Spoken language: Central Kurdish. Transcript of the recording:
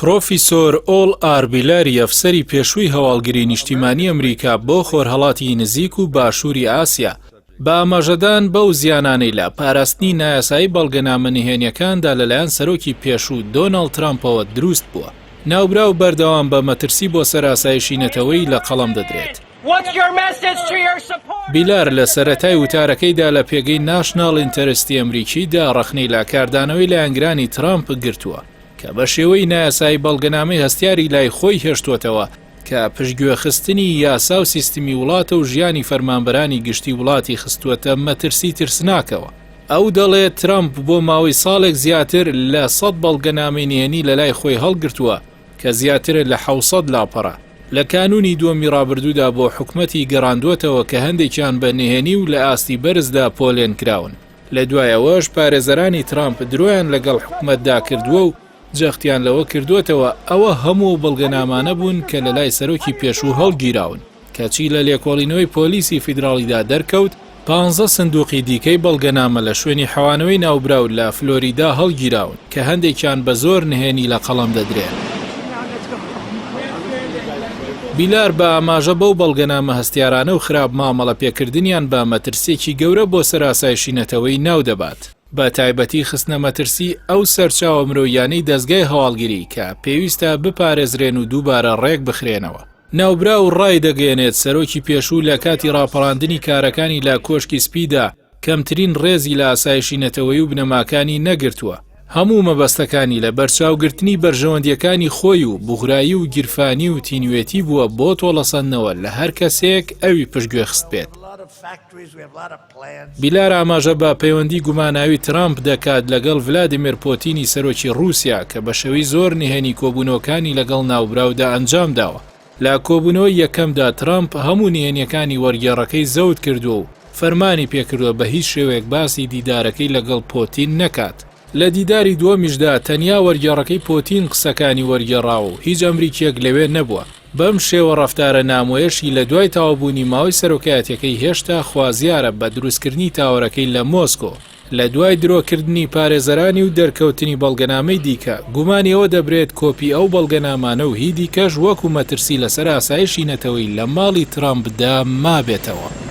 پرۆفیسۆر ئۆڵ ئاربیلاری ئەفسەری پێشووی هەواڵگری نیشتیمانی ئەمریکا بۆ خۆرهەڵاتی نزیک و باشووری ئاسیا بە ئاماژەدان بەو زیانانەی لە پاراستنی نایاسایی بەڵگەنامە نهێنیەکاندا لەلایەن سەرۆکی پێشوو دۆناڵد ترامپەوە دروست بووە. ناوبرا و بەردەوام بە مەترسی بۆ سەراسایشی نەتەوەی لە قەڵەم دەدرێت. بیلار لە سەرەتای وتارەکەیدا لە پێگەی ناشناڵ ئینتەرستی ئەمریکیدا ڕەخنەی لا کاردانەوەی لایەنگرانی ترامپ گرتووە کە بە شێوەی نایاسایی بەڵگەنامەی هەستیاری لای خۆی هێشتوتەوە کە پشتگوێخستنی یاسا و سیستمی وڵاتە و ژیانی فەرمانبەرانی گشتی وڵاتی خستووەتە مەترسی ترسناکەوە. ئەو دەڵێت ترامپ بۆ ماوەی ساڵێک زیاتر لە 100 بەڵگەنامەی نهێنی لە لای خۆی هەڵگرتووە کە زیاترە لە 700 لاپەڕە. لە کانونی دووەمی ڕابردوودا بۆ حکومەتی گەڕاندووەتەوە کە هەندێکیان بە نهێنی و لە ئاستی بەرزدا پۆلێن کراون. لە دوایەوەش پارێزەرانی ترامپ درۆیان لەگەڵ حکومەتدا کردووە و جەختیان لەوە کردوێتەوە ئەوە هەموو بەڵگەنامانە بوون کە لە لای سەرۆکی پێشوو هەڵگیراون کەچی لە لێکۆڵینەوەی پۆلیسی فیدراڵیدا دەرکەوت 15 سندوقی دیکەی بەڵگەنامە لە شوێنی حەوانەوەی ناوبراو لە فلۆریدا هەڵگیراون کە هەندێکیان بە زۆر نهێنی لە قەڵەم دەدرێن. بیلار بە ئاماژە بەو بەڵگەنامە هەستیارانە و خراپ مامەڵە پێکردنیان بە مەترسێکی گەورە بۆ سەراسایشی نەتەوەی ناو دەبات. بە تایبەتی خستنە مەترسی ئەو سەرچاوە مرۆیانەی دەستگای هەواڵگیری کە پێویستە بپارێزرێن و دووبارە ڕێک بخرێنەوە. ناوبرا و ڕای دەگەێنێت سەرۆکی پێشوو لە کاتی ڕاپەڕاندنی کارەکانی لە کۆشکی سپیدا کەمترین ڕێزی لە ئاسایشی نەتەوەی و بنەماکانی نەگرتووە. هەموو مەبەستەکانی لە بەرچاوگرتنی بەرژەوەندیەکانی خۆی و بوغرایی و گیرفانی و تینوێتی بووە بۆ تۆڵەسەندنەوە لە هەر کەسێک ئەوی پشتگوێ خست بێت. بیلار ئاماژە بە پەیوەندی گوماناوی ترامپ دەکات لەگەڵ ڤلادیمیر پۆتینی سەرۆکی رووسیا کە بە شێوەی زۆر نهێنی کۆبوونەوەکانی لەگەڵ ناوبراودا ئەنجام داوە. لە کۆبوونەوەی یەکەمدا ترامپ هەموو نهێنیەکانی وەرگێڕەکەی زەوت کردووە و فەرمانی پێکردووە بە هیچ شێوەیەک باسی دیدارەکەی لەگەڵ پۆتین نەکات. لە دیداری دووەمیشدا تەنیا وەرگێڕەکەی پۆتین قسەکانی وەرگێڕاوە و هیچ ئەمریکیەک لەوێ نەبووە. بەم شێوە ڕەفتارە نامۆیەشی لە دوای تاوابوونی ماوەی سەرۆکایەتەکەی هێشتا خوازیارە بە دروستکردنی تاوەرەکەی لە مۆسکۆ. لە دوای درۆکردنی پارێزەرانی و دەرکەوتنی بەڵگەنامەی دیکە گومانی ئەوە دەبرێت کۆپی ئەو بەڵگەنامانە و هی دیکەش وەکو مەترسی لەسەر ئاسایشی نەتەوەی لە ماڵی ترامپدا مابێتەوە.